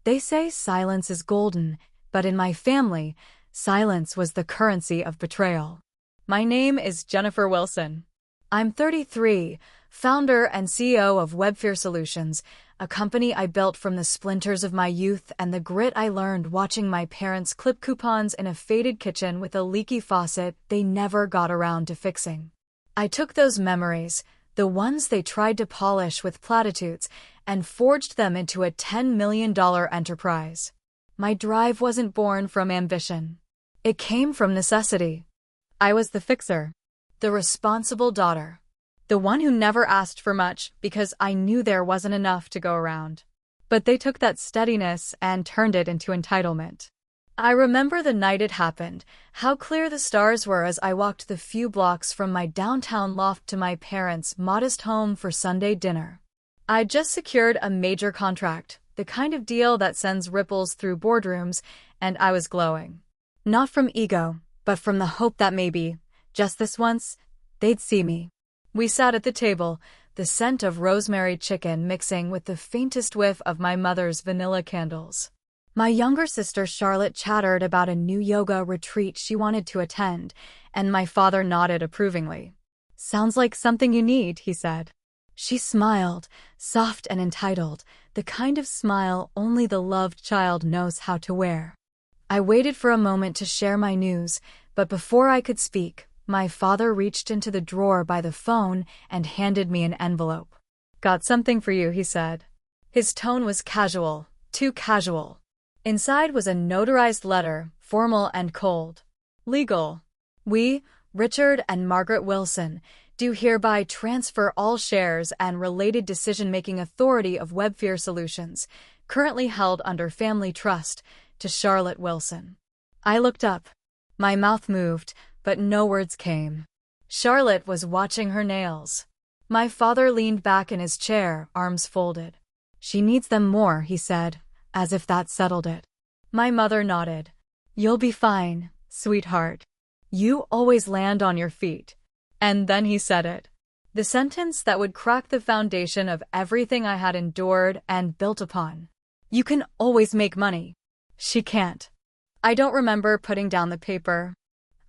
They say silence is golden, but in my family, silence was the currency of betrayal. My name is Jennifer Wilson. I'm 33, founder and CEO of WebFear Solutions, a company I built from the splinters of my youth and the grit I learned watching my parents clip coupons in a faded kitchen with a leaky faucet they never got around to fixing. I took those memories, the ones they tried to polish with platitudes, and forged them into a $10 million enterprise. My drive wasn't born from ambition. It came from necessity. I was the fixer, the responsible daughter, the one who never asked for much because I knew there wasn't enough to go around. But they took that steadiness and turned it into entitlement. I remember the night it happened, how clear the stars were as I walked the few blocks from my downtown loft to my parents' modest home for Sunday dinner. I'd just secured a major contract, the kind of deal that sends ripples through boardrooms, and I was glowing. Not from ego, but from the hope that maybe, just this once, they'd see me. We sat at the table, the scent of rosemary chicken mixing with the faintest whiff of my mother's vanilla candles. My younger sister Charlotte chattered about a new yoga retreat she wanted to attend, and my father nodded approvingly. "Sounds like something you need," he said. She smiled, soft and entitled, the kind of smile only the loved child knows how to wear. I waited for a moment to share my news, but before I could speak, my father reached into the drawer by the phone and handed me an envelope. "Got something for you," he said. His tone was casual, too casual. Inside was a notarized letter, formal and cold. Legal. "We, Richard and Margaret Wilson, do hereby transfer all shares and related decision-making authority of WebFear Solutions, currently held under family trust, to Charlotte Wilson." I looked up. My mouth moved, but no words came. Charlotte was watching her nails. My father leaned back in his chair, arms folded. "She needs them more," he said, as if that settled it. My mother nodded. "You'll be fine, sweetheart. You always land on your feet." And then he said it. The sentence that would crack the foundation of everything I had endured and built upon. "You can always make money. She can't." I don't remember putting down the paper.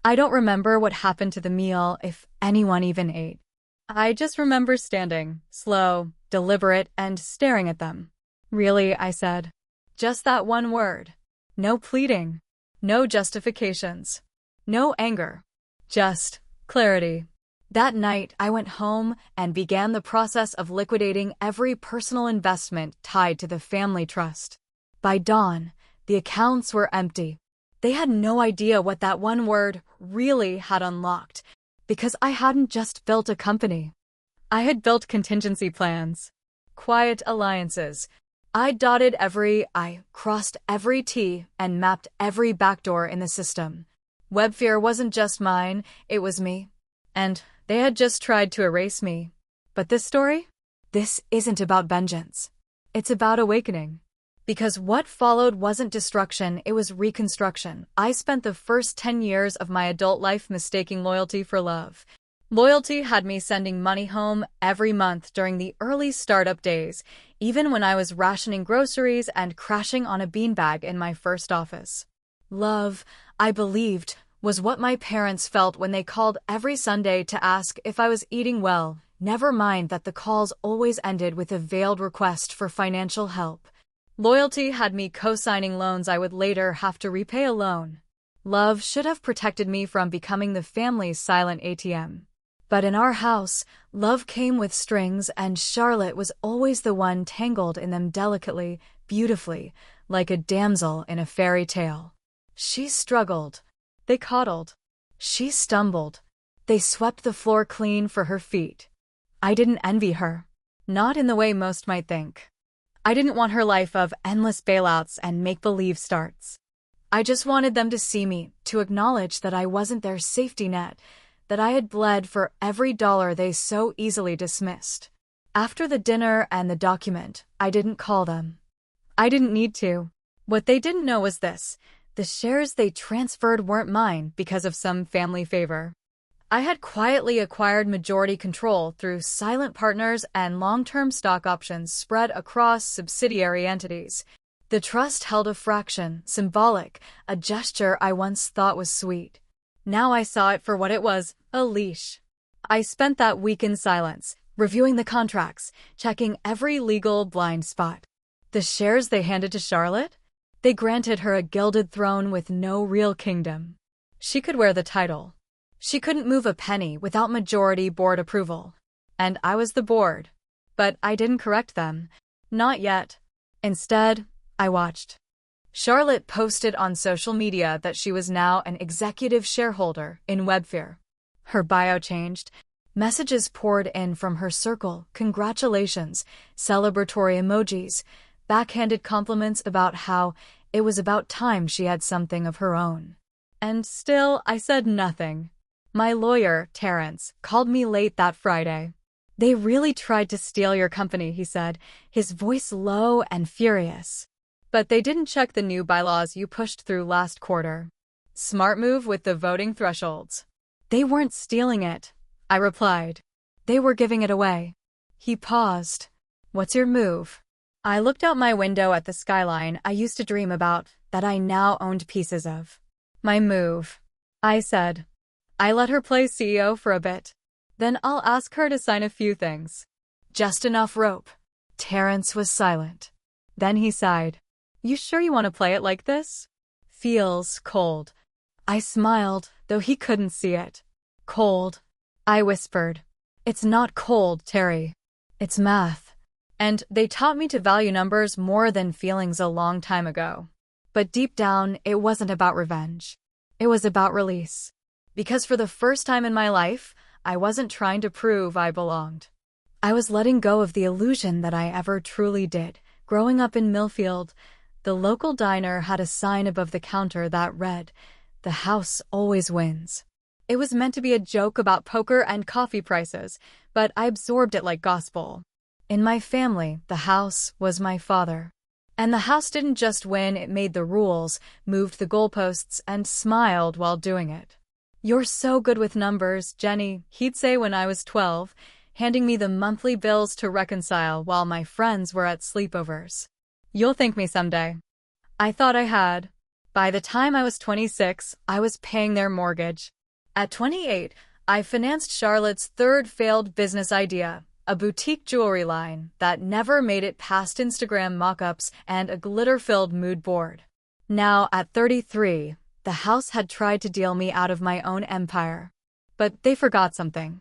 I don't remember what happened to the meal, if anyone even ate. I just remember standing, slow, deliberate, and staring at them. "Really?" I said. Just that one word. No pleading. No justifications. No anger. Just clarity. That night, I went home and began the process of liquidating every personal investment tied to the family trust. By dawn, the accounts were empty. They had no idea what that one word really had unlocked, because I hadn't just built a company. I had built contingency plans. Quiet alliances. I dotted every I, crossed every T, and mapped every backdoor in the system. WebFear wasn't just mine, it was me. And they had just tried to erase me. But this story? This isn't about vengeance. It's about awakening. Because what followed wasn't destruction, it was reconstruction. I spent the first 10 years of my adult life mistaking loyalty for love. Loyalty had me sending money home every month during the early startup days, even when I was rationing groceries and crashing on a beanbag in my first office. Love, I believed, was what my parents felt when they called every Sunday to ask if I was eating well, never mind that the calls always ended with a veiled request for financial help. Loyalty had me co-signing loans I would later have to repay alone. Love should have protected me from becoming the family's silent ATM. But in our house, love came with strings, and Charlotte was always the one tangled in them delicately, beautifully, like a damsel in a fairy tale. She struggled. They coddled. She stumbled. They swept the floor clean for her feet. I didn't envy her. Not in the way most might think. I didn't want her life of endless bailouts and make-believe starts. I just wanted them to see me, to acknowledge that I wasn't their safety net, that I had bled for every dollar they so easily dismissed. After the dinner and the document, I didn't call them. I didn't need to. What they didn't know was this: the shares they transferred weren't mine because of some family favor. I had quietly acquired majority control through silent partners and long-term stock options spread across subsidiary entities. The trust held a fraction, symbolic, a gesture I once thought was sweet. Now I saw it for what it was, a leash. I spent that week in silence, reviewing the contracts, checking every legal blind spot. The shares they handed to Charlotte? They granted her a gilded throne with no real kingdom. She could wear the title. She couldn't move a penny without majority board approval. And I was the board. But I didn't correct them. Not yet. Instead, I watched. Charlotte posted on social media that she was now an executive shareholder in Webfir. Her bio changed. Messages poured in from her circle, congratulations, celebratory emojis, backhanded compliments about how it was about time she had something of her own. And still, I said nothing. My lawyer, Terrence, called me late that Friday. They really tried to steal your company, he said, his voice low and furious. But they didn't check the new bylaws you pushed through last quarter. Smart move with the voting thresholds. They weren't stealing it, I replied. They were giving it away. He paused. What's your move? I looked out my window at the skyline I used to dream about, that I now owned pieces of. My move, I said. I let her play CEO for a bit. Then I'll ask her to sign a few things. Just enough rope. Terrence was silent. Then he sighed. You sure you want to play it like this? Feels cold. I smiled, though he couldn't see it. Cold. I whispered. It's not cold, Terry. It's math. And they taught me to value numbers more than feelings a long time ago. But deep down, it wasn't about revenge. It was about release. Because for the first time in my life, I wasn't trying to prove I belonged. I was letting go of the illusion that I ever truly did. Growing up in Millfield, the local diner had a sign above the counter that read, "The house always wins." It was meant to be a joke about poker and coffee prices, but I absorbed it like gospel. In my family, the house was my father. And the house didn't just win, it made the rules, moved the goalposts, and smiled while doing it. You're so good with numbers, Jenny, he'd say when I was 12, handing me the monthly bills to reconcile while my friends were at sleepovers. You'll thank me someday. I thought I had. By the time I was 26, I was paying their mortgage. At 28, I financed Charlotte's third failed business idea, a boutique jewelry line that never made it past Instagram mock-ups and a glitter-filled mood board. Now, at 33, the house had tried to deal me out of my own empire. But they forgot something.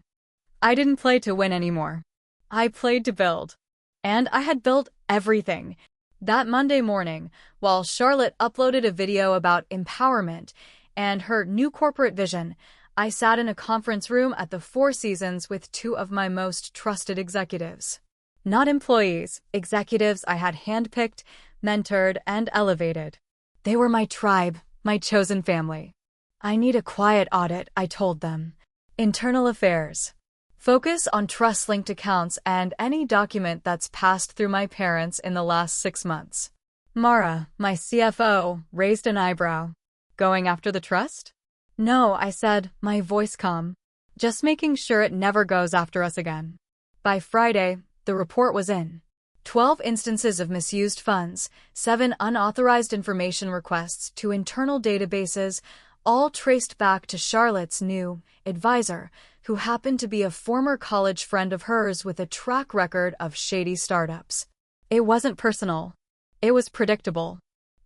I didn't play to win anymore. I played to build. And I had built everything. That Monday morning, while Charlotte uploaded a video about empowerment and her new corporate vision, I sat in a conference room at the Four Seasons with two of my most trusted executives. Not employees, executives I had handpicked, mentored, and elevated. They were my tribe, my chosen family. I need a quiet audit, I told them. Internal affairs. Focus on trust-linked accounts and any document that's passed through my parents in the last 6 months. Mara, my CFO, raised an eyebrow. Going after the trust? No, I said, my voice calm. Just making sure it never goes after us again. By Friday, the report was in. 12 instances of misused funds, 7 unauthorized information requests to internal databases, all traced back to Charlotte's new advisor, who happened to be a former college friend of hers with a track record of shady startups. It wasn't personal. It was predictable.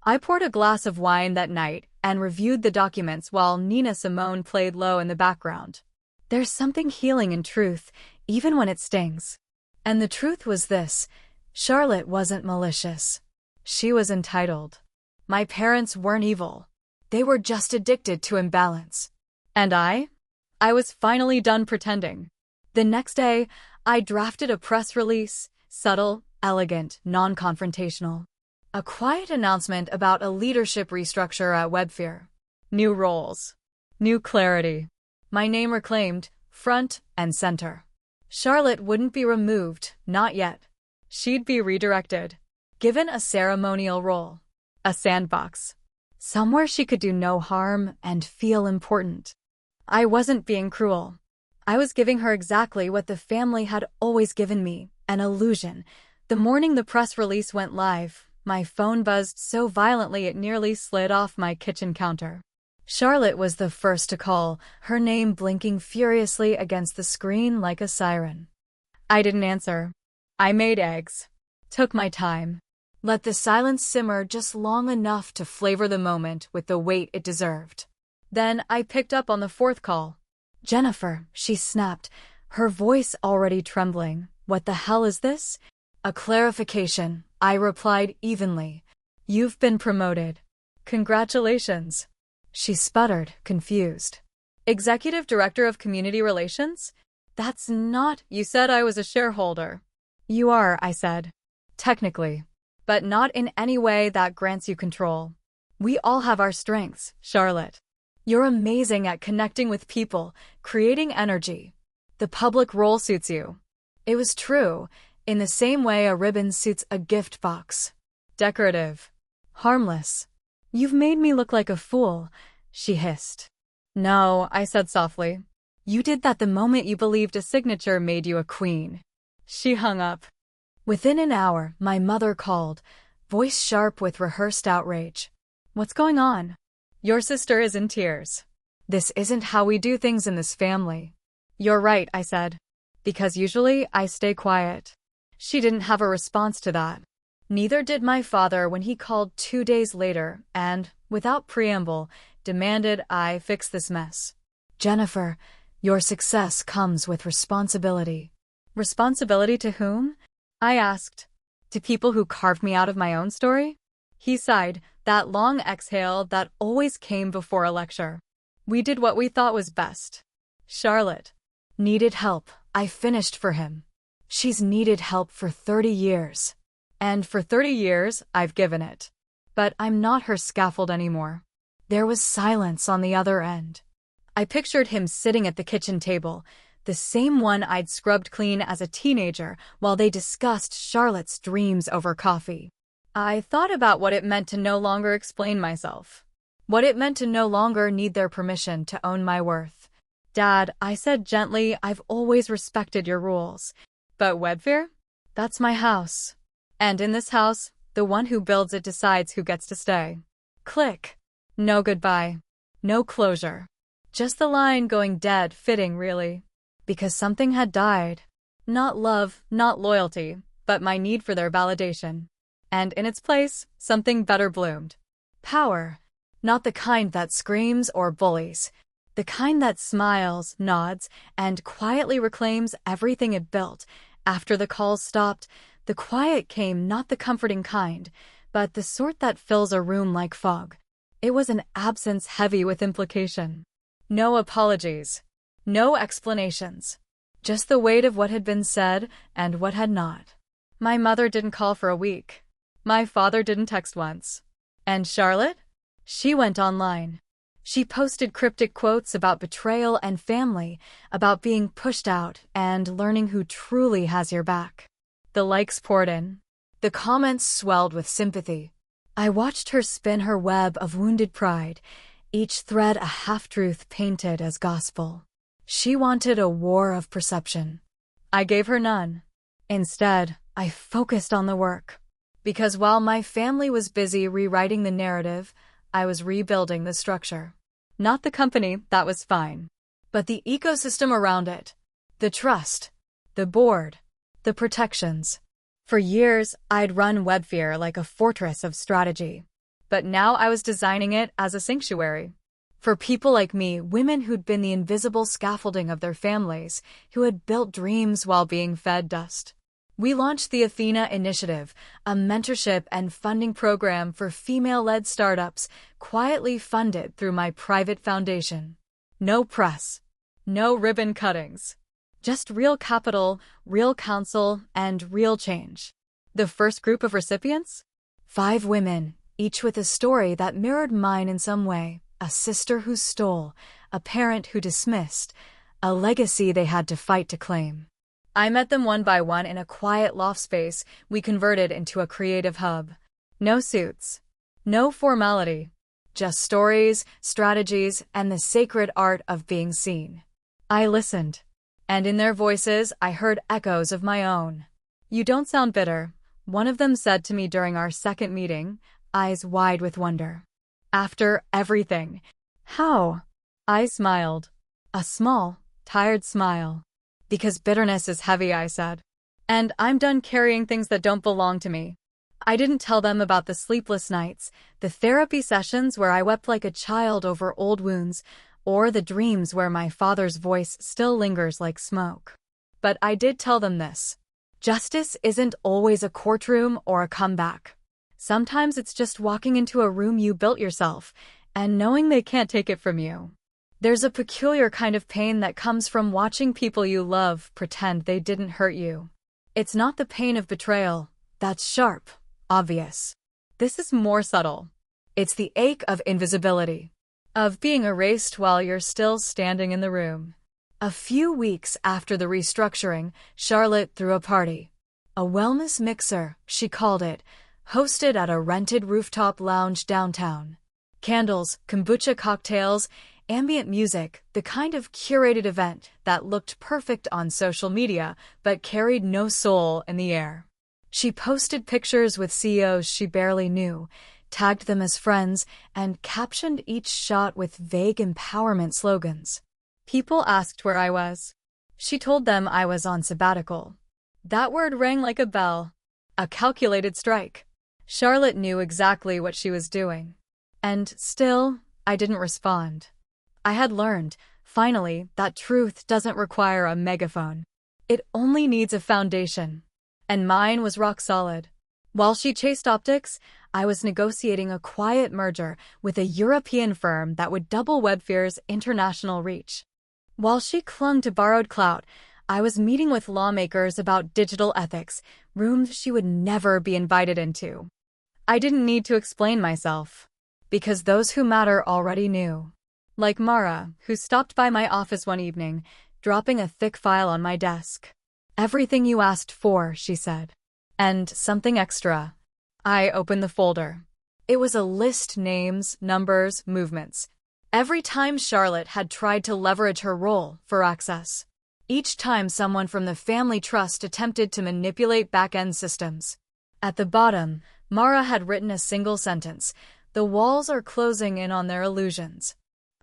I poured a glass of wine that night and reviewed the documents while Nina Simone played low in the background. There's something healing in truth, even when it stings. And the truth was this: Charlotte wasn't malicious. She was entitled. My parents weren't evil. They were just addicted to imbalance. And I was finally done pretending. The next day, I drafted a press release, subtle, elegant, non-confrontational. A quiet announcement about a leadership restructure at Webfir. New roles. New clarity. My name reclaimed, front and center. Charlotte wouldn't be removed, not yet. She'd be redirected. Given a ceremonial role. A sandbox. Somewhere she could do no harm and feel important. I wasn't being cruel. I was giving her exactly what the family had always given me, an illusion. The morning the press release went live, My phone buzzed so violently it nearly slid off my kitchen counter. Charlotte was the first to call, her name blinking furiously against the screen like a siren. I didn't answer. I made eggs. Took my time. Let the silence simmer just long enough to flavor the moment with the weight it deserved. Then I picked up on the fourth call. "Jennifer," she snapped, her voice already trembling. "What the hell is this?" "A clarification," I replied evenly. "You've been promoted." "Congratulations." She sputtered, confused. "Executive Director of Community Relations? That's not— You said I was a shareholder." "You are," I said. "Technically. But not in any way that grants you control. We all have our strengths, Charlotte. You're amazing at connecting with people, creating energy. The public role suits you." It was true, in the same way a ribbon suits a gift box. Decorative. Harmless. "You've made me look like a fool," she hissed. "No," I said softly. "You did that the moment you believed a signature made you a queen." She hung up. Within an hour, my mother called, voice sharp with rehearsed outrage. "What's going on?" "Your sister is in tears. This isn't how we do things in this family." "You're right," I said. "Because usually I stay quiet." She didn't have a response to that. Neither did my father when he called 2 days later and, without preamble, demanded I fix this mess. "Jennifer, your success comes with responsibility." "Responsibility to whom?" I asked. "To people who carved me out of my own story?" He sighed, that long exhale that always came before a lecture. "We did what we thought was best." Charlotte needed help. I finished for him. She's needed help for 30 years. And for 30 years, I've given it. But I'm not her scaffold anymore. There was silence on the other end. I pictured him sitting at the kitchen table, the same one I'd scrubbed clean as a teenager while they discussed Charlotte's dreams over coffee. I thought about what it meant to no longer explain myself. What it meant to no longer need their permission to own my worth. "Dad," I said gently, "I've always respected your rules. But Webfair? That's my house. And in this house, the one who builds it decides who gets to stay." Click. No goodbye. No closure. Just the line going dead, fitting really. Because something had died. Not love, not loyalty, but my need for their validation. And in its place, something better bloomed. Power. Not the kind that screams or bullies. The kind that smiles, nods, and quietly reclaims everything it built. After the calls stopped, the quiet came, not the comforting kind, but the sort that fills a room like fog. It was an absence heavy with implication. No apologies. No explanations. Just the weight of what had been said and what had not. My mother didn't call for a week. My father didn't text once. And Charlotte? She went online. She posted cryptic quotes about betrayal and family, about being pushed out and learning who truly has your back. The likes poured in. The comments swelled with sympathy. I watched her spin her web of wounded pride, each thread a half-truth painted as gospel. She wanted a war of perception. I gave her none. Instead, I focused on the work. Because while my family was busy rewriting the narrative, I was rebuilding the structure. Not the company, that was fine. But the ecosystem around it. The trust. The board. The protections. For years, I'd run Webfair like a fortress of strategy. But now I was designing it as a sanctuary. For people like me, women who'd been the invisible scaffolding of their families, who had built dreams while being fed dust. We launched the Athena Initiative, a mentorship and funding program for female-led startups, quietly funded through my private foundation. No press. No ribbon cuttings. Just real capital, real counsel, and real change. The first group of recipients? 5 women, each with a story that mirrored mine in some way. A sister who stole, a parent who dismissed, a legacy they had to fight to claim. I met them one by one in a quiet loft space we converted into a creative hub. No suits. No formality. Just stories, strategies, and the sacred art of being seen. I listened. And in their voices, I heard echoes of my own. "You don't sound bitter. one of them said to me during our second meeting, eyes wide with wonder. After everything. How? I smiled. A small, tired smile. Because bitterness is heavy, I said. And I'm done carrying things that don't belong to me. I didn't tell them about the sleepless nights, the therapy sessions where I wept like a child over old wounds, or the dreams where my father's voice still lingers like smoke. But I did tell them this. Justice isn't always a courtroom or a comeback. Sometimes it's just walking into a room you built yourself and knowing they can't take it from you. There's a peculiar kind of pain that comes from watching people you love pretend they didn't hurt you. It's not the pain of betrayal. That's sharp, obvious. This is more subtle. It's the ache of invisibility, of being erased while you're still standing in the room. A few weeks after the restructuring, Charlotte threw a party. A wellness mixer, she called it, hosted at a rented rooftop lounge downtown. Candles, kombucha cocktails, ambient music, the kind of curated event that looked perfect on social media but carried no soul in the air. She posted pictures with CEOs she barely knew, tagged them as friends, and captioned each shot with vague empowerment slogans. People asked where I was. She told them I was on sabbatical. That word rang like a bell. A calculated strike. Charlotte knew exactly what she was doing. And still, I didn't respond. I had learned, finally, that truth doesn't require a megaphone. It only needs a foundation. And mine was rock solid. While she chased optics, I was negotiating a quiet merger with a European firm that would double Webfear's international reach. While she clung to borrowed clout, I was meeting with lawmakers about digital ethics, rooms she would never be invited into. I didn't need to explain myself, because those who matter already knew. Like Mara, who stopped by my office one evening, dropping a thick file on my desk. Everything you asked for, she said. And something extra. I opened the folder. It was a list: names, numbers, movements. Every time Charlotte had tried to leverage her role for access. Each time someone from the family trust attempted to manipulate back-end systems. At the bottom, Mara had written a single sentence: "The walls are closing in on their illusions."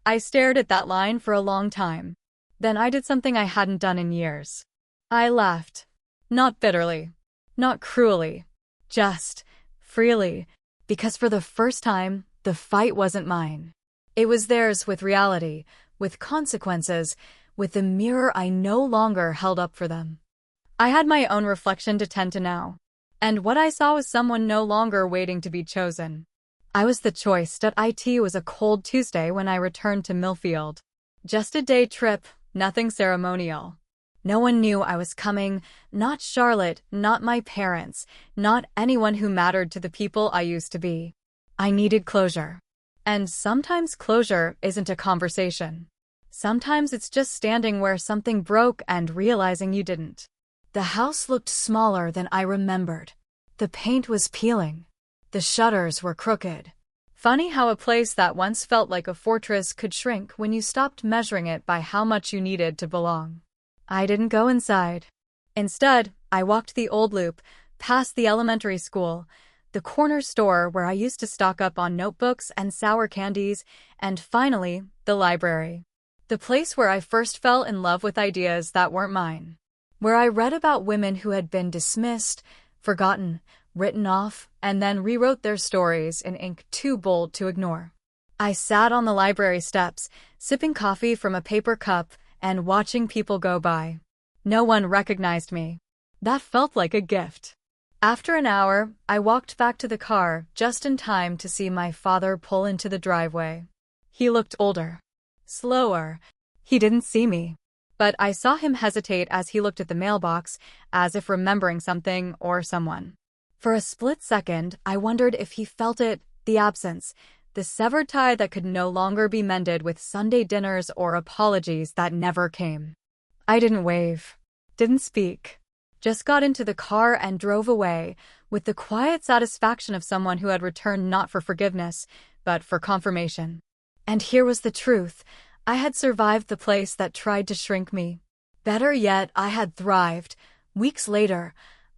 I stared at that line for a long time. Then I did something I hadn't done in years. I laughed. Not bitterly. Not cruelly. Just freely. Because for the first time, the fight wasn't mine. It was theirs, with reality, with consequences, with the mirror I no longer held up for them. I had my own reflection to tend to now. And what I saw was someone no longer waiting to be chosen. I was the choice. It was a cold Tuesday when I returned to Millfield. Just a day trip, nothing ceremonial. No one knew I was coming, not Charlotte, not my parents, not anyone who mattered to the people I used to be. I needed closure. And sometimes closure isn't a conversation. Sometimes it's just standing where something broke and realizing you didn't. The house looked smaller than I remembered. The paint was peeling. The shutters were crooked. Funny how a place that once felt like a fortress could shrink when you stopped measuring it by how much you needed to belong. I didn't go inside. Instead, I walked the old loop, past the elementary school, the corner store where I used to stock up on notebooks and sour candies, and finally, the library. The place where I first fell in love with ideas that weren't mine. Where I read about women who had been dismissed, forgotten, written off, and then rewrote their stories in ink too bold to ignore. I sat on the library steps, sipping coffee from a paper cup and watching people go by. No one recognized me. That felt like a gift. After an hour, I walked back to the car just in time to see my father pull into the driveway. He looked older. Slower. He didn't see me. But I saw him hesitate as he looked at the mailbox, as if remembering something or someone. For a split second, I wondered if he felt it, the absence, the severed tie that could no longer be mended with Sunday dinners or apologies that never came. I didn't wave. Didn't speak. Just got into the car and drove away, with the quiet satisfaction of someone who had returned not for forgiveness, but for confirmation. And here was the truth. I had survived the place that tried to shrink me. Better yet, I had thrived. Weeks later,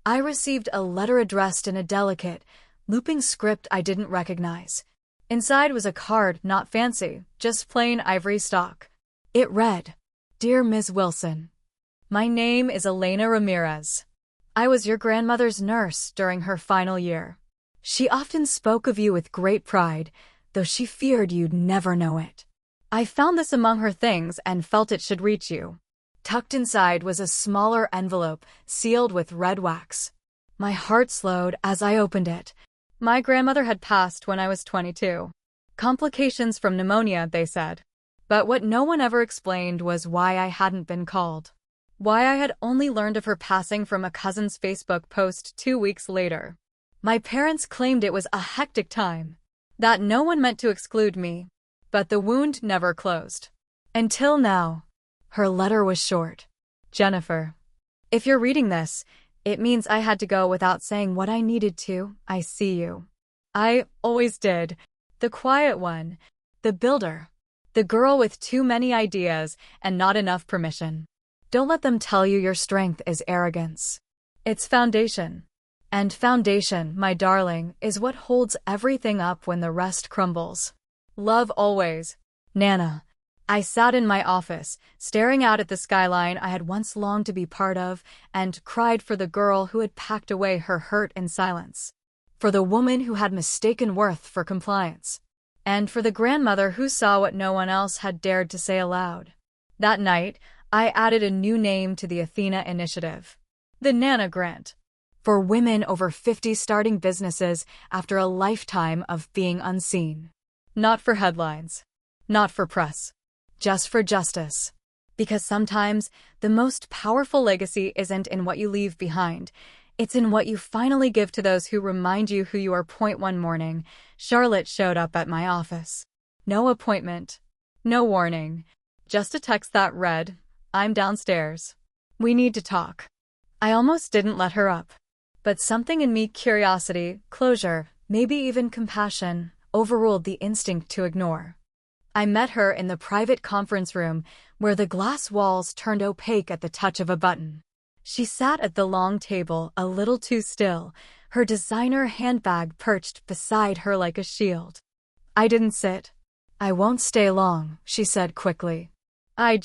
I received a letter addressed in a delicate, looping script I didn't recognize. Inside was a card, not fancy, just plain ivory stock. It read, "Dear Ms. Wilson, my name is Elena Ramirez. I was your grandmother's nurse during her final year. She often spoke of you with great pride, though she feared you'd never know it. I found this among her things and felt it should reach you." Tucked inside was a smaller envelope sealed with red wax. My heart slowed as I opened it. My grandmother had passed when I was 22. Complications from pneumonia, they said. But what no one ever explained was why I hadn't been called. Why I had only learned of her passing from a cousin's Facebook post 2 weeks later. My parents claimed it was a hectic time, that no one meant to exclude me, but the wound never closed. Until now. Her letter was short. "Jennifer, if you're reading this, it means I had to go without saying what I needed to. I see you. I always did. The quiet one. The builder. The girl with too many ideas and not enough permission. Don't let them tell you your strength is arrogance. It's foundation. And foundation, my darling, is what holds everything up when the rest crumbles. Love always. Nana." I sat in my office, staring out at the skyline I had once longed to be part of, and cried for the girl who had packed away her hurt in silence. For the woman who had mistaken worth for compliance. And for the grandmother who saw what no one else had dared to say aloud. That night, I added a new name to the Athena Initiative. The Nana Grant. For women over 50 starting businesses after a lifetime of being unseen. Not for headlines. Not for press. Just for justice. Because sometimes, the most powerful legacy isn't in what you leave behind. It's in what you finally give to those who remind you who you are. One morning, Charlotte showed up at my office. No appointment. No warning. Just a text that read, "I'm downstairs. We need to talk." I almost didn't let her up. But something in me, curiosity, closure, maybe even compassion, overruled the instinct to ignore. I met her in the private conference room, where the glass walls turned opaque at the touch of a button. She sat at the long table, a little too still, her designer handbag perched beside her like a shield. I didn't sit. "I won't stay long," she said quickly. I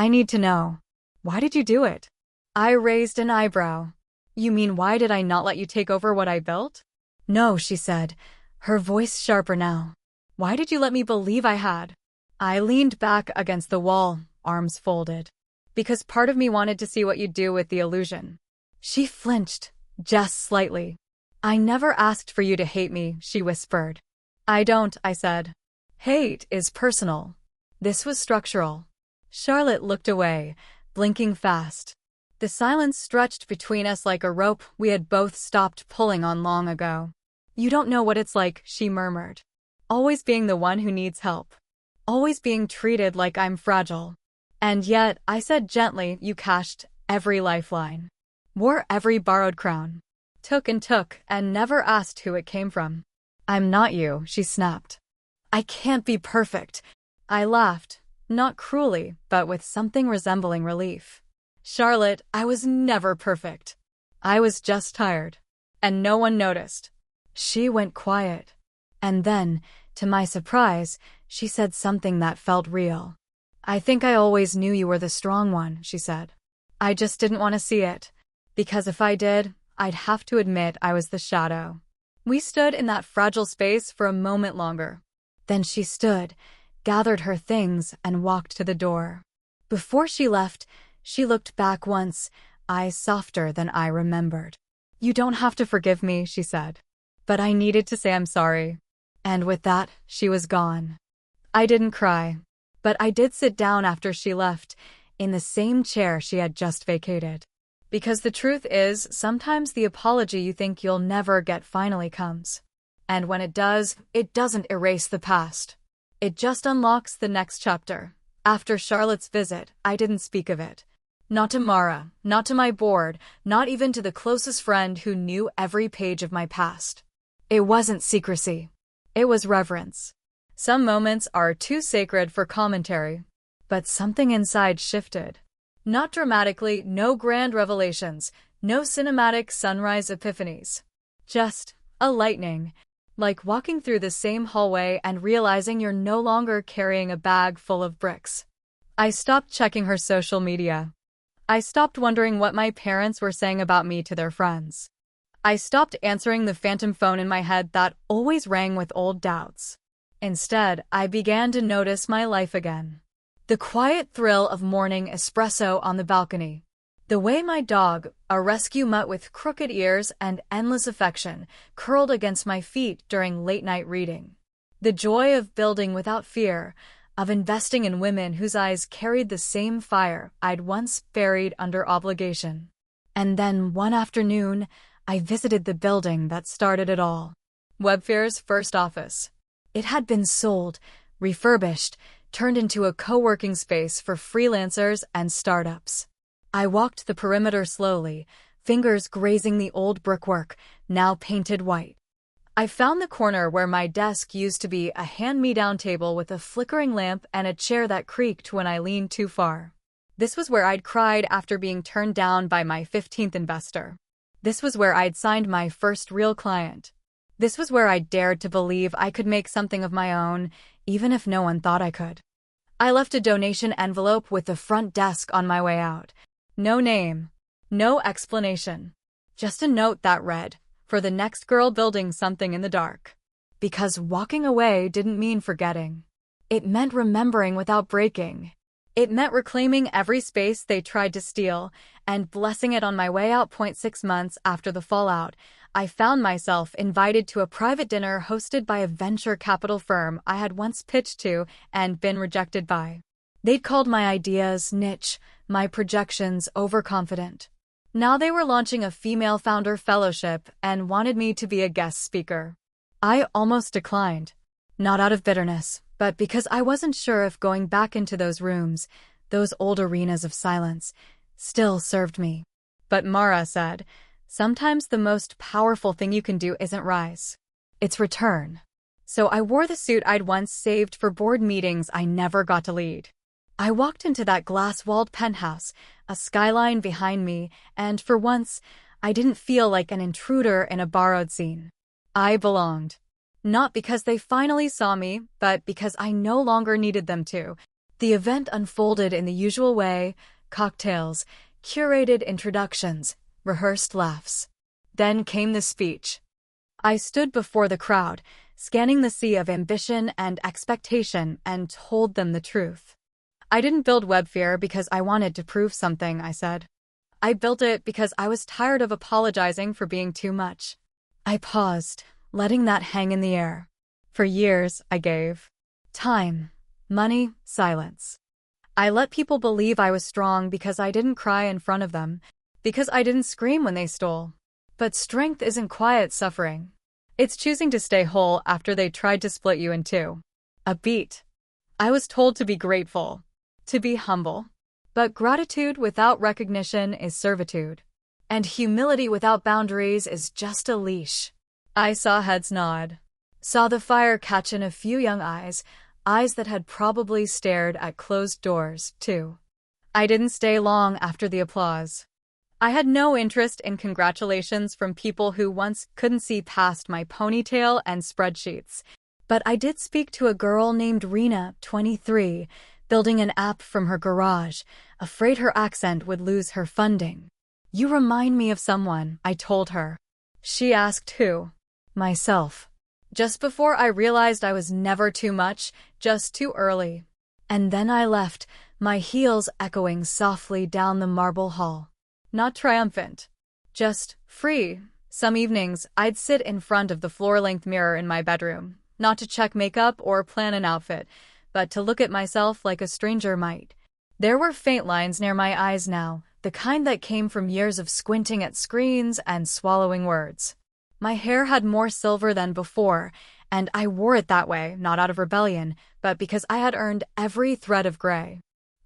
need to know. Why did you do it?" I raised an eyebrow. "You mean why did I not let you take over what I built?" "No," she said, her voice sharper now. "Why did you let me believe I had?" I leaned back against the wall, arms folded. "Because part of me wanted to see what you'd do with the illusion." She flinched, just slightly. "I never asked for you to hate me," she whispered. "I don't," I said. "Hate is personal. This was structural." Charlotte looked away, blinking fast. The silence stretched between us like a rope we had both stopped pulling on long ago. "You don't know what it's like," she murmured. "Always being the one who needs help. Always being treated like I'm fragile. And yet," I said gently, "you cashed every lifeline. Wore every borrowed crown. Took and never asked who it came from." "I'm not you," she snapped. "I can't be perfect." I laughed, not cruelly, but with something resembling relief. "Charlotte, I was never perfect. I was just tired. And no one noticed." She went quiet. And then, to my surprise, she said something that felt real. "I think I always knew you were the strong one," she said. "I just didn't want to see it. Because if I did, I'd have to admit I was the shadow." We stood in that fragile space for a moment longer. Then she stood, gathered her things, and walked to the door. Before she left, she looked back once, eyes softer than I remembered. "You don't have to forgive me," she said. "But I needed to say I'm sorry." And with that, she was gone. I didn't cry. But I did sit down after she left, in the same chair she had just vacated. Because the truth is, sometimes the apology you think you'll never get finally comes. And when it does, it doesn't erase the past. It just unlocks the next chapter. After Charlotte's visit, I didn't speak of it. Not to Mara, not to my board, not even to the closest friend who knew every page of my past. It wasn't secrecy. It was reverence. Some moments are too sacred for commentary. But something inside shifted. Not dramatically, no grand revelations, No cinematic sunrise epiphanies. Just a lightning. Like walking through the same hallway and realizing you're no longer carrying a bag full of bricks. I stopped checking her social media. I stopped wondering what my parents were saying about me to their friends. I stopped answering the phantom phone in my head that always rang with old doubts. Instead, I began to notice my life again. The quiet thrill of morning espresso on the balcony. The way my dog, a rescue mutt with crooked ears and endless affection, curled against my feet during late-night reading. The joy of building without fear, of investing in women whose eyes carried the same fire I'd once buried under obligation. And then one afternoon, I visited the building that started it all. Webfair's first office. It had been sold, refurbished, turned into a co-working space for freelancers and startups. I walked the perimeter slowly, fingers grazing the old brickwork, now painted white. I found the corner where my desk used to be, a hand-me-down table with a flickering lamp and a chair that creaked when I leaned too far. This was where I'd cried after being turned down by my 15th investor. This was where I'd signed my first real client. This was where I dared to believe I could make something of my own, even if no one thought I could. I left a donation envelope with the front desk on my way out. No name, no explanation. Just a note that read, "For the next girl building something in the dark." Because walking away didn't mean forgetting. It meant remembering without breaking. It meant reclaiming every space they tried to steal, and blessing it on my way out. 6 months after the fallout, I found myself invited to a private dinner hosted by a venture capital firm I had once pitched to and been rejected by. They'd called my ideas niche, my projections overconfident. Now they were launching a female founder fellowship and wanted me to be a guest speaker. I almost declined. Not out of bitterness, but because I wasn't sure if going back into those rooms, those old arenas of silence, still served me. But Mara said, sometimes the most powerful thing you can do isn't rise. It's return. So I wore the suit I'd once saved for board meetings I never got to lead. I walked into that glass-walled penthouse, a skyline behind me, and for once, I didn't feel like an intruder in a borrowed scene. I belonged. Not because they finally saw me, but because I no longer needed them to. The event unfolded in the usual way: cocktails, curated introductions, rehearsed laughs. Then came the speech. I stood before the crowd, scanning the sea of ambition and expectation, and told them the truth. I didn't build Webfair because I wanted to prove something, I said. I built it because I was tired of apologizing for being too much. I paused, letting that hang in the air. For years, I gave time, money, silence. I let people believe I was strong because I didn't cry in front of them, because I didn't scream when they stole. But strength isn't quiet suffering. It's choosing to stay whole after they tried to split you in two. A beat. I was told to be grateful, to be humble. But gratitude without recognition is servitude. And humility without boundaries is just a leash. I saw heads nod. Saw the fire catch in a few young eyes, eyes that had probably stared at closed doors, too. I didn't stay long after the applause. I had no interest in congratulations from people who once couldn't see past my ponytail and spreadsheets. But I did speak to a girl named Rena, 23, building an app from her garage, afraid her accent would lose her funding. You remind me of someone, I told her. She asked who. Myself. Just before I realized I was never too much, just too early. And then I left, my heels echoing softly down the marble hall. Not triumphant. Just free. Some evenings, I'd sit in front of the floor-length mirror in my bedroom, not to check makeup or plan an outfit, but to look at myself like a stranger might. There were faint lines near my eyes now, the kind that came from years of squinting at screens and swallowing words. My hair had more silver than before, and I wore it that way, not out of rebellion, but because I had earned every thread of gray.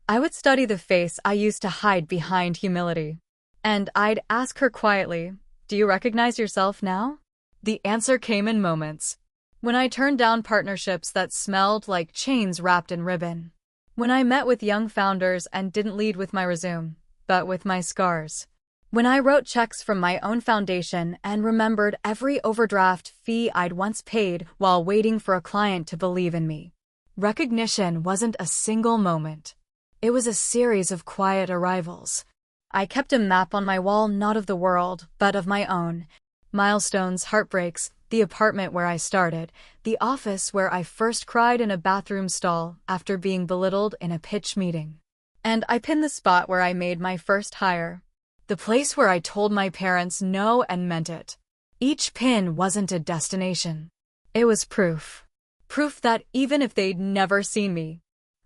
I would study the face I used to hide behind humility. And I'd ask her quietly, "Do you recognize yourself now?" The answer came in moments. When I turned down partnerships that smelled like chains wrapped in ribbon. When I met with young founders and didn't lead with my resume, but with my scars. When I wrote checks from my own foundation and remembered every overdraft fee I'd once paid while waiting for a client to believe in me. Recognition wasn't a single moment. It was a series of quiet arrivals. I kept a map on my wall, not of the world, but of my own. Milestones, heartbreaks, the apartment where I started, the office where I first cried in a bathroom stall after being belittled in a pitch meeting. And I pinned the spot where I made my first hire. The place where I told my parents no and meant it. Each pin wasn't a destination. It was proof. Proof that even if they'd never seen me,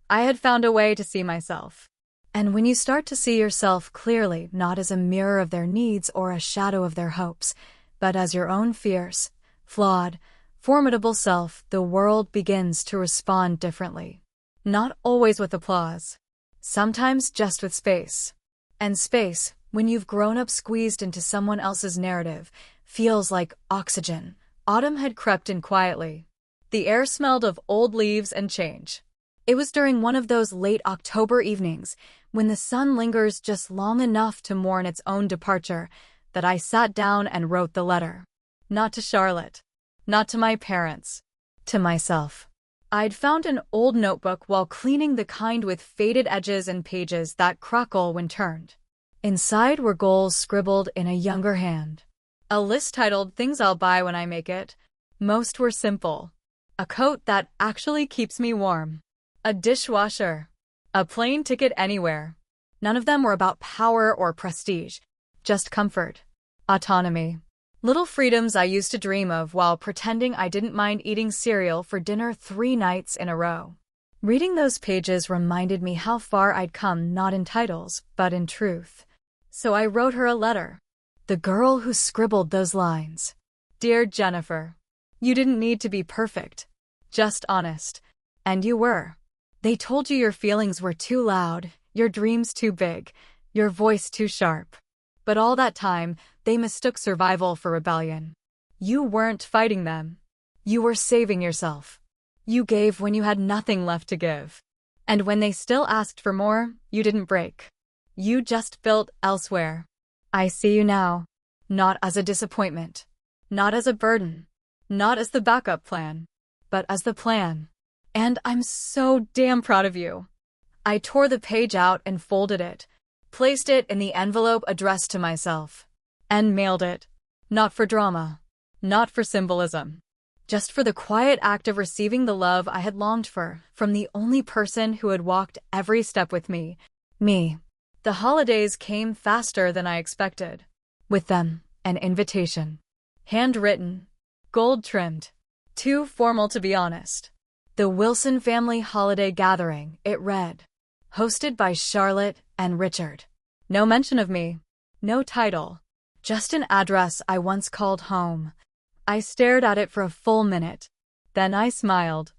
I had found a way to see myself. And when you start to see yourself clearly, not as a mirror of their needs or a shadow of their hopes, but as your own fierce, flawed, formidable self, the world begins to respond differently. Not always with applause. Sometimes just with space. And space, when you've grown up squeezed into someone else's narrative, feels like oxygen. Autumn had crept in quietly. The air smelled of old leaves and change. It was during one of those late October evenings, when the sun lingers just long enough to mourn its own departure, that I sat down and wrote the letter. Not to Charlotte. Not to my parents. To myself. I'd found an old notebook while cleaning, the kind with faded edges and pages that crackle when turned. Inside were goals scribbled in a younger hand. A list titled "Things I'll Buy When I Make It." Most were simple. A coat that actually keeps me warm. A dishwasher. A plane ticket anywhere. None of them were about power or prestige. Just comfort. Autonomy. Little freedoms I used to dream of while pretending I didn't mind eating cereal for dinner 3 nights in a row. Reading those pages reminded me how far I'd come, not in titles, but in truth. So I wrote her a letter. The girl who scribbled those lines. Dear Jennifer, you didn't need to be perfect. Just honest. And you were. They told you your feelings were too loud, your dreams too big, your voice too sharp. But all that time, they mistook survival for rebellion. You weren't fighting them. You were saving yourself. You gave when you had nothing left to give. And when they still asked for more, you didn't break. You just built elsewhere. I see you now. Not as a disappointment. Not as a burden. Not as the backup plan. But as the plan. And I'm so damn proud of you. I tore the page out and folded it. Placed it in the envelope addressed to myself. And mailed it. Not for drama. Not for symbolism. Just for the quiet act of receiving the love I had longed for, from the only person who had walked every step with me. Me. The holidays came faster than I expected. With them, an invitation. Handwritten. Gold-trimmed. Too formal to be honest. The Wilson Family Holiday Gathering, it read. Hosted by Charlotte and Richard. No mention of me. No title. Just an address I once called home. I stared at it for a full minute. Then I smiled.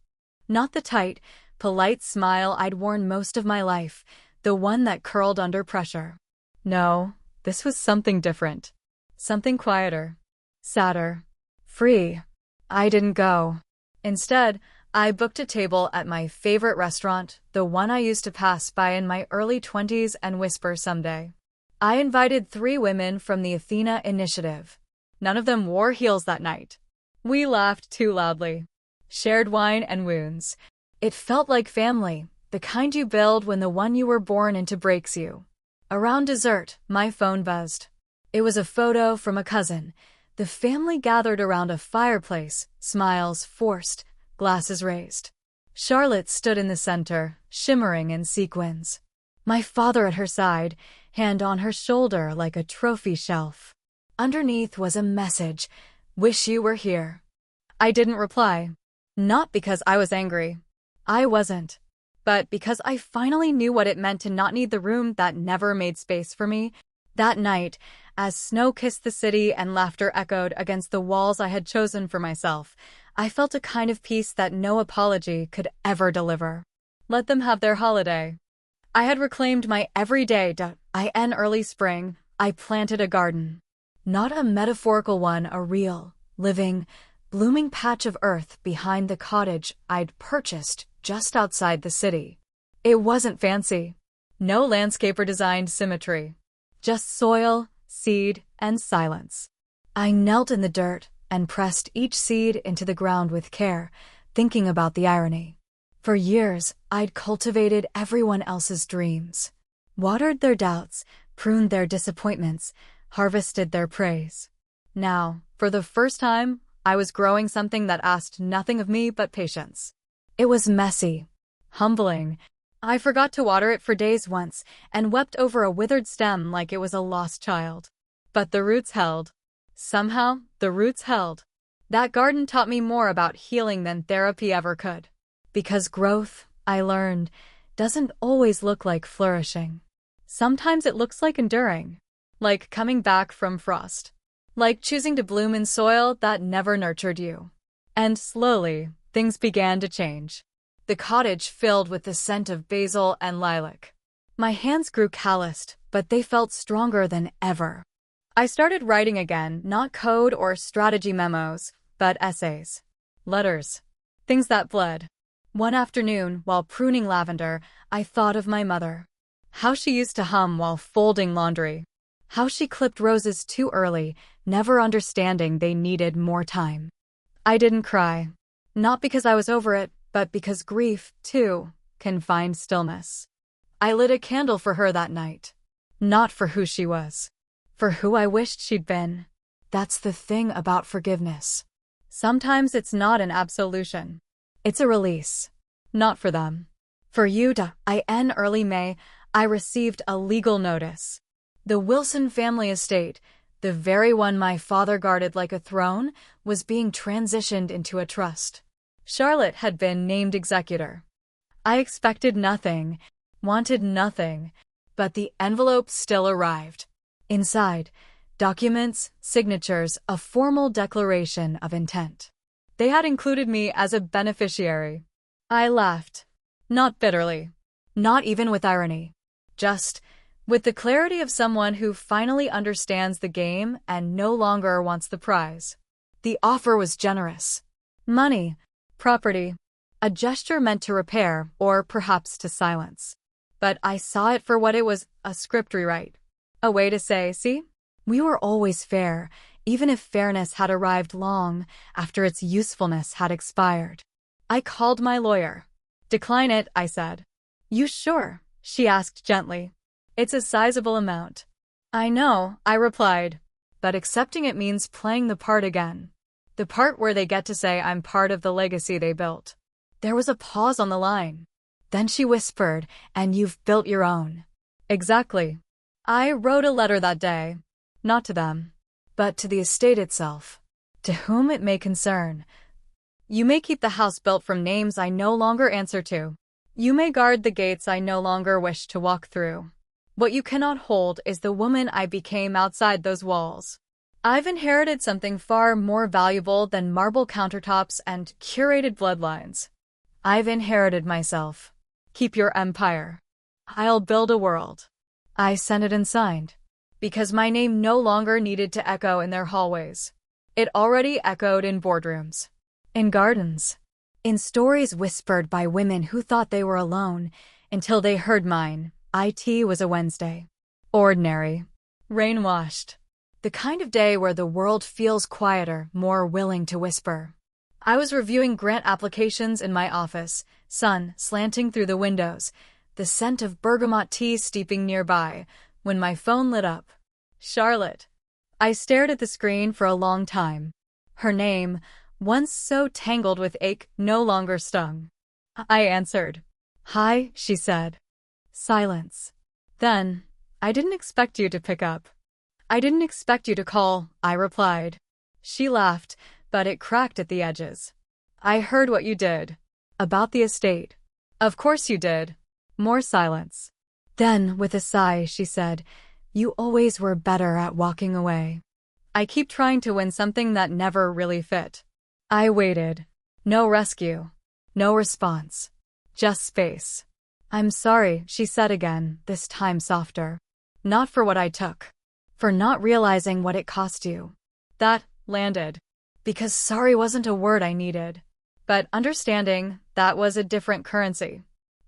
Not the tight, polite smile I'd worn most of my life, the one that curled under pressure. No, this was something different. Something quieter. Sadder. Free. I didn't go. Instead, I booked a table at my favorite restaurant, the one I used to pass by in my early 20s and whisper someday. I invited 3 women from the Athena Initiative. None of them wore heels that night. We laughed too loudly. Shared wine and wounds. It felt like family, the kind you build when the one you were born into breaks you. Around dessert, my phone buzzed. It was a photo from a cousin. The family gathered around a fireplace, smiles forced, glasses raised. Charlotte stood in the center, shimmering in sequins. My father at her side, hand on her shoulder like a trophy shelf. Underneath was a message, "Wish you were here." I didn't reply. Not because I was angry. I wasn't. But because I finally knew what it meant to not need the room that never made space for me. That night, as snow kissed the city and laughter echoed against the walls I had chosen for myself, I felt a kind of peace that no apology could ever deliver. Let them have their holiday. I had reclaimed my everyday in early spring. I planted a garden. Not a metaphorical one, a real, living, blooming patch of earth behind the cottage I'd purchased just outside the city. It wasn't fancy. No landscaper-designed symmetry. Just soil, seed, and silence. I knelt in the dirt and pressed each seed into the ground with care, thinking about the irony. For years, I'd cultivated everyone else's dreams, watered their doubts, pruned their disappointments, harvested their praise. Now, for the first time, I was growing something that asked nothing of me but patience. It was messy, humbling. I forgot to water it for days once and wept over a withered stem like it was a lost child. But the roots held. Somehow, the roots held. That garden taught me more about healing than therapy ever could. Because growth, I learned, doesn't always look like flourishing. Sometimes it looks like enduring, like coming back from frost, like choosing to bloom in soil that never nurtured you. And slowly, things began to change. The cottage filled with the scent of basil and lilac. My hands grew calloused, but they felt stronger than ever. I started writing again, not code or strategy memos, but essays, letters, things that bled. One afternoon, while pruning lavender, I thought of my mother. How she used to hum while folding laundry. How she clipped roses too early, never understanding they needed more time. I didn't cry. Not because I was over it, but because grief, too, can find stillness. I lit a candle for her that night. Not for who she was. For who I wished she'd been. That's the thing about forgiveness. Sometimes it's not an absolution. It's a release. Not for them. For you to, in early May, I received a legal notice. The Wilson family estate, the very one my father guarded like a throne, was being transitioned into a trust. Charlotte had been named executor. I expected nothing, wanted nothing, but the envelope still arrived. Inside, documents, signatures, a formal declaration of intent. They had included me as a beneficiary. I laughed. Not bitterly. Not even with irony. Just with the clarity of someone who finally understands the game and no longer wants the prize. The offer was generous. Money, property, a gesture meant to repair or perhaps to silence. But I saw it for what it was, a script rewrite. A way to say, see? We were always fair, even if fairness had arrived long after its usefulness had expired. I called my lawyer. Decline it, I said. You sure? She asked gently. It's a sizable amount. I know, I replied. But accepting it means playing the part again. The part where they get to say I'm part of the legacy they built. There was a pause on the line. Then she whispered, and you've built your own. Exactly. I wrote a letter that day. Not to them, but to the estate itself. To whom it may concern. You may keep the house built from names I no longer answer to. You may guard the gates I no longer wish to walk through. What you cannot hold is the woman I became outside those walls. I've inherited something far more valuable than marble countertops and curated bloodlines. I've inherited myself. Keep your empire. I'll build a world. I sent it and signed. Because my name no longer needed to echo in their hallways. It already echoed in boardrooms. In gardens. In stories whispered by women who thought they were alone, until they heard mine. It was a Wednesday. Ordinary. Rain-washed. The kind of day where the world feels quieter, more willing to whisper. I was reviewing grant applications in my office, sun slanting through the windows, the scent of bergamot tea steeping nearby, when my phone lit up. Charlotte. I stared at the screen for a long time. Her name, once so tangled with ache, no longer stung. I answered. Hi, she said. Silence. Then, I didn't expect you to pick up. I didn't expect you to call, I replied. She laughed, but it cracked at the edges. I heard what you did. About the estate. Of course you did. More silence. Then, with a sigh, she said, you always were better at walking away. I keep trying to win something that never really fit. I waited. No rescue. No response. Just space. I'm sorry, she said again, this time softer. Not for what I took. For not realizing what it cost you. That landed. Because sorry wasn't a word I needed. But understanding, that was a different currency.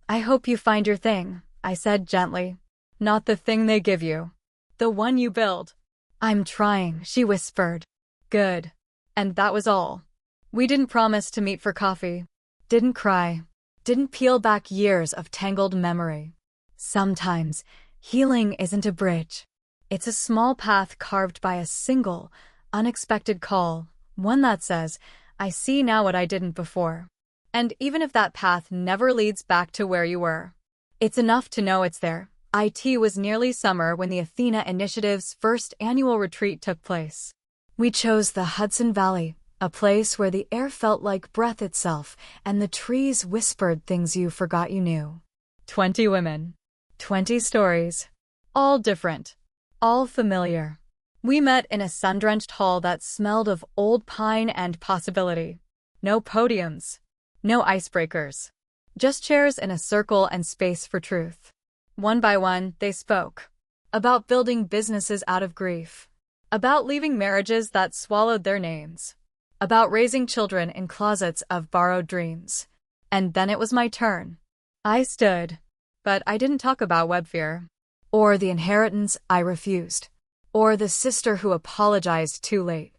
I hope you find your thing, I said gently. Not the thing they give you. The one you build. I'm trying, she whispered. Good. And that was all. We didn't promise to meet for coffee. Didn't cry. Didn't peel back years of tangled memory. Sometimes, healing isn't a bridge. It's a small path carved by a single, unexpected call, one that says, I see now what I didn't before. And even if that path never leads back to where you were, it's enough to know it's there. It was nearly summer when the Athena Initiative's first annual retreat took place. We chose the Hudson Valley, a place where the air felt like breath itself and the trees whispered things you forgot you knew. 20 women. 20 stories. All different. All familiar. We met in a sun-drenched hall that smelled of old pine and possibility. No podiums. No icebreakers. Just chairs in a circle and space for truth. One by one, they spoke. About building businesses out of grief. About leaving marriages that swallowed their names. About raising children in closets of borrowed dreams. And then it was my turn. I stood. But I didn't talk about web fear. Or the inheritance I refused. Or the sister who apologized too late.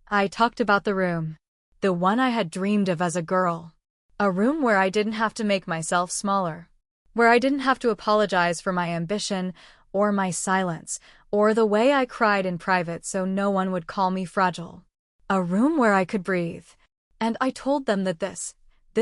I talked about the room. The one I had dreamed of as a girl. A room where I didn't have to make myself smaller. Where I didn't have to apologize for my ambition, or my silence, or the way I cried in private so no one would call me fragile. A room where I could breathe. And I told them that this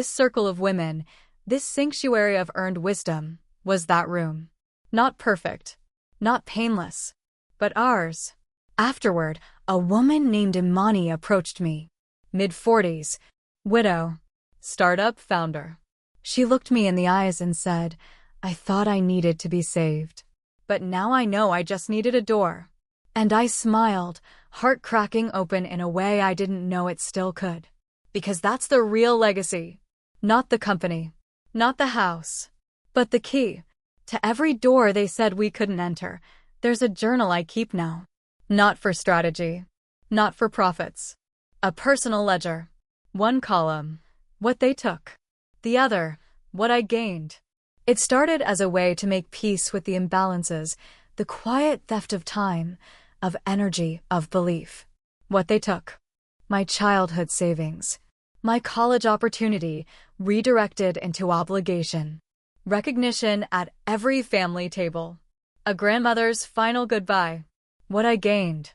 circle of women, this sanctuary of earned wisdom, was that room. Not perfect. Not painless. But ours. Afterward, a woman named Imani approached me. Mid-40s. Widow. Startup founder. She looked me in the eyes and said, I thought I needed to be saved. But now I know I just needed a door. And I smiled, heart cracking open in a way I didn't know it still could. Because that's the real legacy. Not the company. Not the house. But the key. To every door they said we couldn't enter, there's a journal I keep now. Not for strategy. Not for profits. A personal ledger. One column. What they took. The other. What I gained. It started as a way to make peace with the imbalances, the quiet theft of time, of energy, of belief. What they took. My childhood savings. My college opportunity, redirected into obligation. Recognition at every family table. A grandmother's final goodbye. What I gained.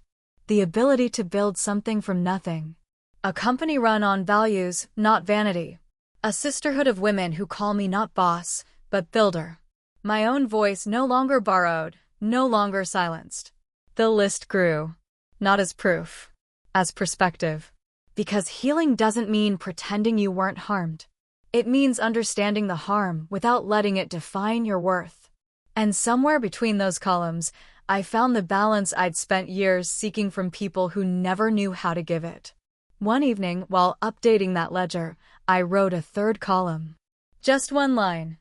The ability to build something from nothing. A company run on values, not vanity. A sisterhood of women who call me not boss, but builder. My own voice no longer borrowed, no longer silenced. The list grew. Not as proof. As perspective. Because healing doesn't mean pretending you weren't harmed. It means understanding the harm without letting it define your worth. And somewhere between those columns, I found the balance I'd spent years seeking from people who never knew how to give it. One evening, while updating that ledger, I wrote a third column. Just one line.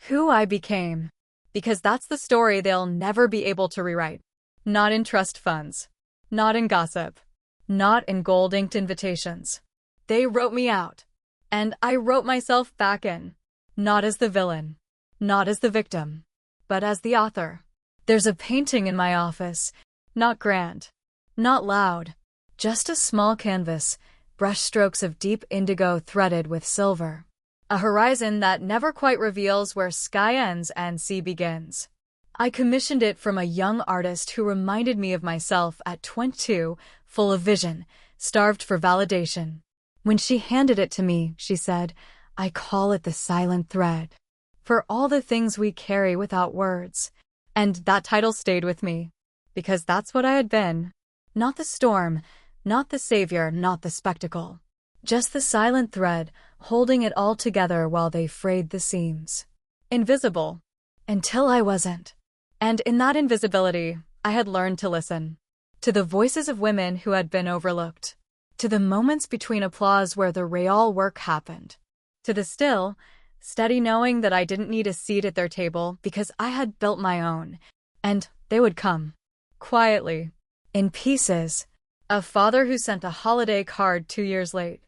Who I became. Because that's the story they'll never be able to rewrite. Not in trust funds. Not in gossip. Not in gold-inked invitations. They wrote me out. And I wrote myself back in. Not as the villain. Not as the victim. But as the author. There's a painting in my office. Not grand. Not loud. Just a small canvas, brushstrokes of deep indigo threaded with silver. A horizon that never quite reveals where sky ends and sea begins. I commissioned it from a young artist who reminded me of myself at 22, full of vision, starved for validation. When she handed it to me, she said, I call it the silent thread. For all the things we carry without words. And that title stayed with me. Because that's what I had been. Not the storm, not the savior, not the spectacle. Just the silent thread, holding it all together while they frayed the seams. Invisible. Until I wasn't. And in that invisibility, I had learned to listen. To the voices of women who had been overlooked. To the moments between applause where the real work happened. To the still, steady knowing that I didn't need a seat at their table because I had built my own. And they would come. Quietly. In pieces. A father who sent a holiday card 2 years late.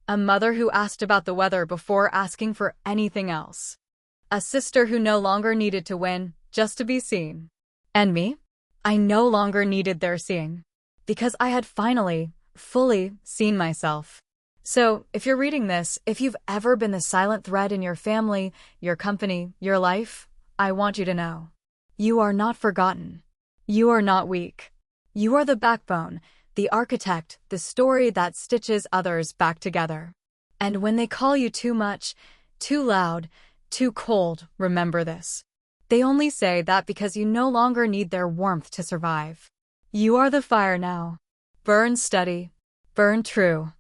A mother who asked about the weather before asking for anything else. A sister who no longer needed to win, just to be seen. And me? I no longer needed their seeing. because I had finally, fully seen myself. So, if you're reading this, if you've ever been the silent thread in your family, your company, your life, I want you to know. You are not forgotten. You are not weak. You are the backbone, the architect, the story that stitches others back together. And when they call you too much, too loud, too cold, remember this. They only say that because you no longer need their warmth to survive. You are the fire now. Burn steady. Burn true.